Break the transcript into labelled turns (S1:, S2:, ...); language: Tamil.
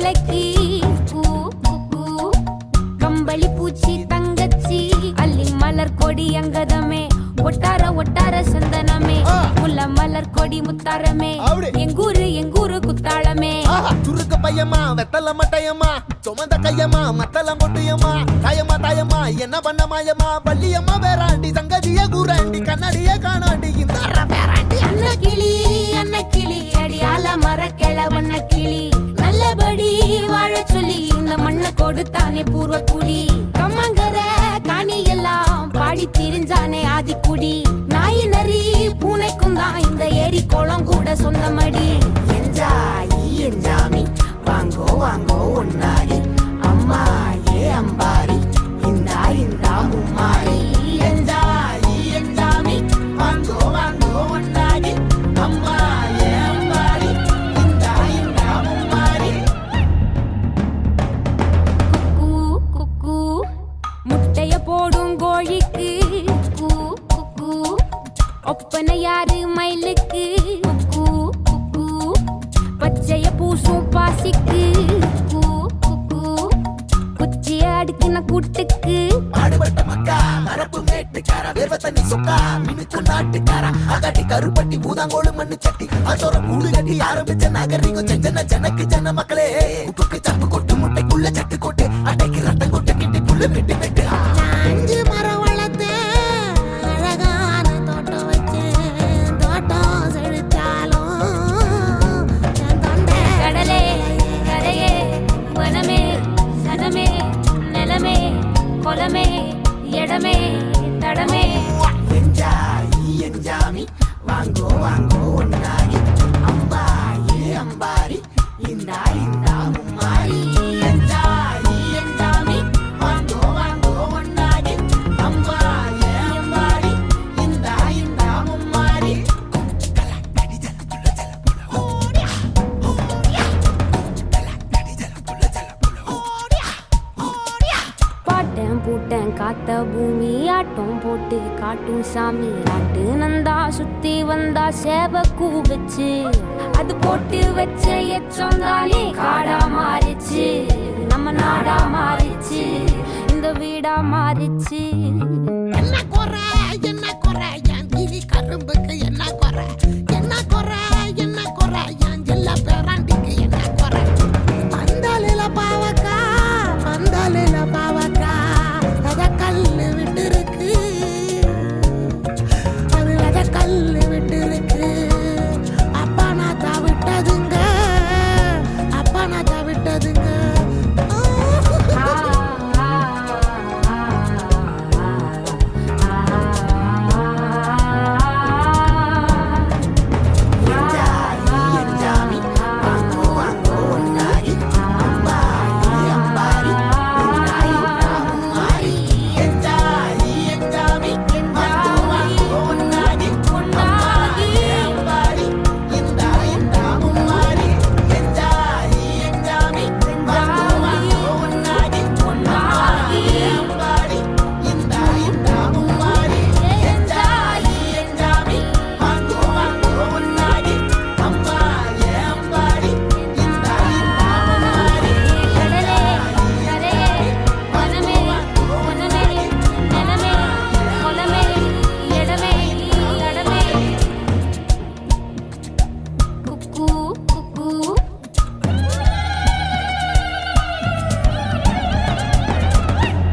S1: விளக்கி கம்பளி பூச்சி தங்கச்சி அள்ளி மலர் கொடி அங்கதமே ஒட்டார ஒட்டார சந்தனமே முல்ல மலர் கொடி முத்தாரமே எங்கூரு குத்தாளமே
S2: சுருக்கு பையமா வெத்தல மட்டையம்மா சுமந்த கையம்மா மத்தல மொட்டையம்மா தாயம்மா தாயம்மா என்ன பண்ண மாயம்மா பள்ளியம்மா வேறாண்டி சங்கதிய கூறாண்டி கண்ணாடிய காணாண்டி இந்த
S1: அண்ண கிளி அடியால மர கிழவண்ண கிளி நல்லபடி வாழ சொல்லி இந்த மண்ணை கொடுத்தானே பூர்வ குடி கம்மங்கர காணி எல்லாம் பாடி திரிஞ்சானே ஆதிக்குடி நாய் நரி பூனைக்கும் தான் இந்த ஏரி குளம் கூட சொந்தமடி என்ஜாமி வாங்கோ வாங்கோ ஒன்னாரி அம்மா ஏ அம்பாரி இந்தா இந்தா மும்மாரி என்ஜாமி வாங்கோ வாங்கோ ஒன்னாரி அம்மா ஏ அம்பாரி இந்தா இந்தா மும்மாரி குக்கு முட்டைய போடும் கோழிக்கு ஒப்பனை யாரு மயிலுக்கு பச்சைய பூசும் பாசிக்கு குச்சிய அடுக்கின கூட்டுக்கு
S2: ஆடுபட்ட மக்கா மரப்பு மேட்டுக்கார வேர்வ தண்ணி சொக்கா மினுக்கு நாட்டுக்கார அகாட்டி கருப்பட்டி பூதாங்கோடு மண்ணு சட்டி அதோட கூடு கட்டி ஆரம்பிச்ச நாகரிகம் செஞ்சன ஜனக்கு ஜன மக்களே உப்புக்கு சப்பு கொட்டு முட்டைக்குள்ள சட்டு கொட்டு அட்டைக்கு ரத்தம் கொட்டு கிட்டி புல்லு வெட்டு வெட்டு
S1: 5 மரம் வளர்த்து அழகான தோட்டம் வச்சு தோட்டம் செழிச்சாலும் கடலே கரையே வனமே சனமே நிலமே கொலமே இடமே தடமே
S2: என்ஜாமி வாங்கோ வாங்கோ ஒன்னாரி அம்பா ஏ அம்பாரி இந்தா இந்தா மும்மாரி என்ஜாமி வாங்கோ வாங்கோ ஒன்னாரி அம்பா ஏ அம்பாரி இந்தா இந்தா மும்மாரி
S1: பாட்டன் பூட்டன் காத்த பூமி ஆட்டம் போட்டு காட்டும் சாமி நாட்டு நந்தா சுத்தி வந்தா சேவ கூவச்சு அது போட்டு வச்ச எச்சம் தானே காடா மாறிச்சு நம்ம நாடா மாறிச்சு இந்த வீடா மாறிச்சு